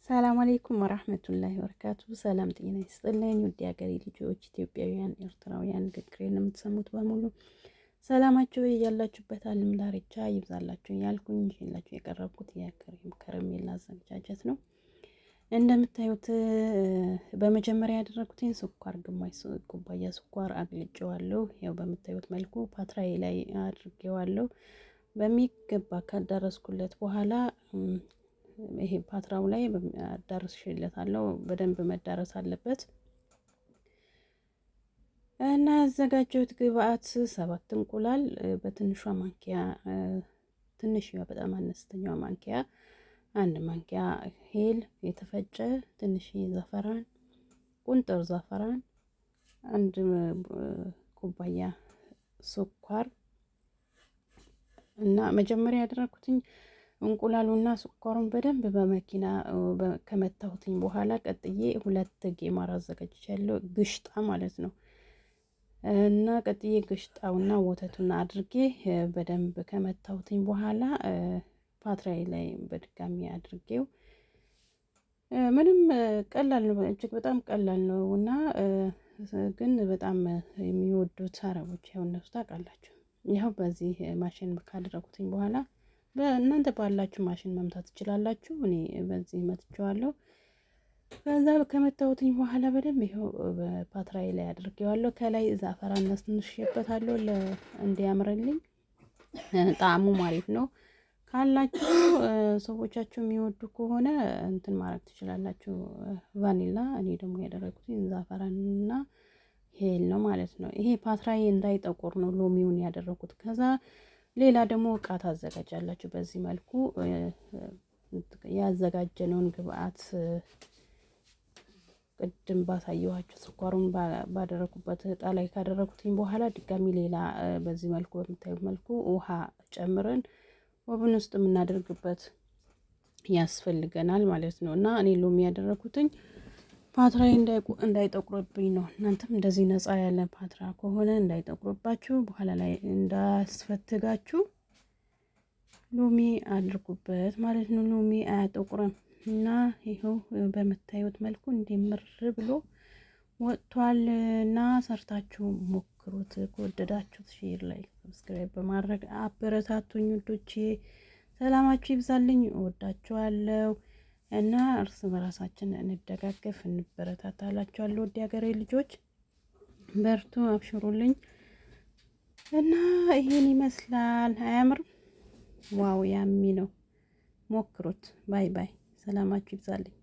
ሰላም አለይኩም ወራህመቱላሂ ወበረካቱ። ሰላም ጤና ይስጥልኝ ውድ ሀገሬ ልጆች ኢትዮጵያውያን፣ ኤርትራውያን ንግግሬን የምትሰሙት በሙሉ ሰላማችሁ ያላችሁበት ዓለም ዳርቻ ይብዛላችሁ እያልኩኝ ይዤላችሁ የቀረብኩት የክሬም ከረሜላ አዘገጃጀት ነው። እንደምታዩት በመጀመሪያ ያደረኩትኝ ስኳር፣ ግማሽ ኩባያ ስኳር አግልጬዋለሁ። ያው በምታዩት መልኩ ፓትራዬ ላይ አድርጌዋለሁ። በሚገባ ካዳረስኩለት በኋላ ይሄ ፓትራው ላይ አዳርሽለታለሁ። በደንብ መዳረስ አለበት እና ያዘጋጀሁት ግብአት 7 እንቁላል በትንሿ ማንኪያ፣ ትንሽዋ በጣም አነስተኛዋ ማንኪያ፣ 1 ማንኪያ ሄል የተፈጨ፣ ትንሽ ዘፈራን፣ ቁንጥር ዘፈራን፣ 1 ኩባያ ስኳር እና መጀመሪያ ያደረኩትኝ እንቁላሉና ስኳሩን በደንብ በመኪና ከመታሁትኝ በኋላ ቀጥዬ 2 ጌማር አዘጋጅቻለሁ፣ ግሽጣ ማለት ነው። እና ቀጥዬ ግሽጣውና ወተቱን አድርጌ በደንብ ከመታሁትኝ በኋላ ፓትራይ ላይ በድጋሚ አድርጌው ምንም ቀላል ነው፣ እጅግ በጣም ቀላል ነው። እና ግን በጣም የሚወዱት አረቦች ያው እነሱ ታውቃላችሁ። ያው በዚህ ማሽን ካደረኩትኝ በኋላ በእናንተ ባላችሁ ማሽን መምታት ትችላላችሁ። እኔ በዚህ መትቼዋለሁ። ከዛ ከመታሁትኝ በኋላ በደንብ ይኸው በፓትራይ ላይ አድርጌዋለሁ። ከላይ ዛፈራን ነስንሼበታለሁ እንዲያምርልኝ። ጣዕሙም አሪፍ ነው። ካላችሁ ሰዎቻችሁ የሚወዱ ከሆነ እንትን ማድረግ ትችላላችሁ፣ ቫኒላ። እኔ ደግሞ ያደረኩትኝ ዛፈራንና ሄል ነው ማለት ነው። ይሄ ፓትራይ እንዳይጠቁር ነው ሎሚውን ያደረኩት። ከዛ ሌላ ደግሞ እቃ ታዘጋጃላችሁ። በዚህ መልኩ ያዘጋጀነውን ግብአት ቅድም ባሳየኋችሁ ስኳሩን ባደረኩበት እጣ ላይ ካደረኩትኝ በኋላ ድጋሚ ሌላ በዚህ መልኩ በምታዩት መልኩ ውሃ ጨምረን ኦቭን ውስጥ የምናደርግበት ያስፈልገናል ማለት ነው። እና እኔ ሎሚ ያደረኩትኝ ፓትራይ እንዳይጠቁርብኝ ነው። እናንተም እንደዚህ ነፃ ያለ ፓትራ ከሆነ እንዳይጠቁርባችሁ፣ በኋላ ላይ እንዳስፈትጋችሁ ሎሚ አድርጉበት ማለት ነው። ሎሚ አያጠቁርም። እና ይኸው በምታዩት መልኩ እንዲምር ብሎ ወጥቷል። እና ሰርታችሁ ሞክሩት። ከወደዳችሁት ሼር ላይ ሰብስክራይብ በማድረግ አበረታቱኝ ውዶቼ። ሰላማችሁ ይብዛልኝ። እወዳችኋለሁ። እና እርስ በራሳችን እንደጋገፍ እንበረታታላችኋለሁ። ወዲ ሀገሬ ልጆች በርቱ፣ አብሽሩልኝ። እና ይሄን ይመስላል። አያምርም? ዋው ያሚ ነው። ሞክሩት። ባይ ባይ። ሰላማችሁ ይብዛልኝ።